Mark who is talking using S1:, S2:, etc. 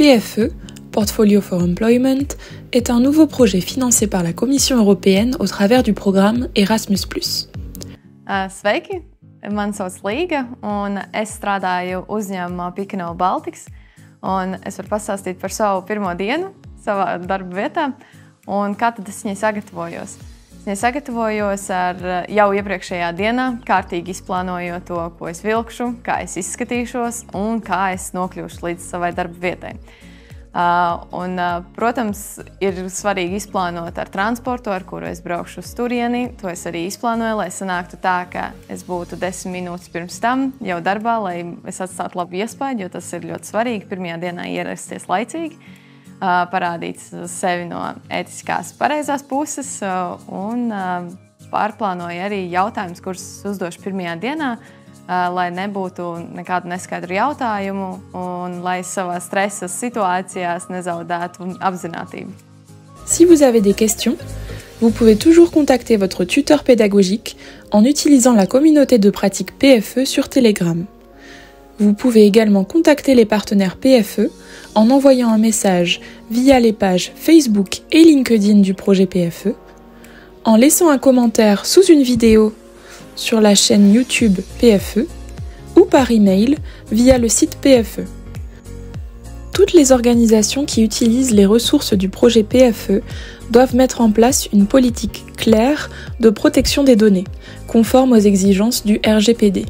S1: PFE, Portfolio for Employment, est un nouveau projet financé par la Commission européenne au travers du programme Erasmus+.
S2: Sveiki! Mani sauc Līga, un es strādāju uzņēmumā Picanol Baltics. Un es varu pastāstīt par savu pirmo dienu savā darba vietā un kā tad es viņai sagatavojos. Es viņai sagatavojos ar jau iepriekšējā dienā, kārtīgi izplānojot to, ko es vilkšu, kā es izskatīšos un kā es nokļūšu līdz savai darba vietai. Protams, ir svarīgi izplānot ar transportu, ar kuru es braukšu uz turieni. To es arī izplānoju, lai sanāktu tā, ka es būtu 10 minūtes pirms tam jau darbā, lai es atstātu labu iespaidu, jo tas ir ļoti svarīgi pirmajā dienā ierasties laicīgi, parādīt sevi no ētiskās pareizās puses un pārplānoju arī jautājumus, kurus uzdošu pirmajā dienā, lai nebūtu nekādu neskaidru jautājumu un lai savā stresa situācijās nezaudētu apzinātību.
S1: Si vous avez des questions, vous pouvez toujours contacter votre tuteur pédagogique en utilisant la communauté de pratique PFE sur Telegram. Vous pouvez également contacter les partenaires PFE en envoyant un message via les pages Facebook et LinkedIn du projet PFE, en laissant un commentaire sous une vidéo sur la chaîne YouTube PFE ou par email via le site PFE. Toutes les organisations qui utilisent les ressources du projet PFE doivent mettre en place une politique claire de protection des données, conforme aux exigences du RGPD.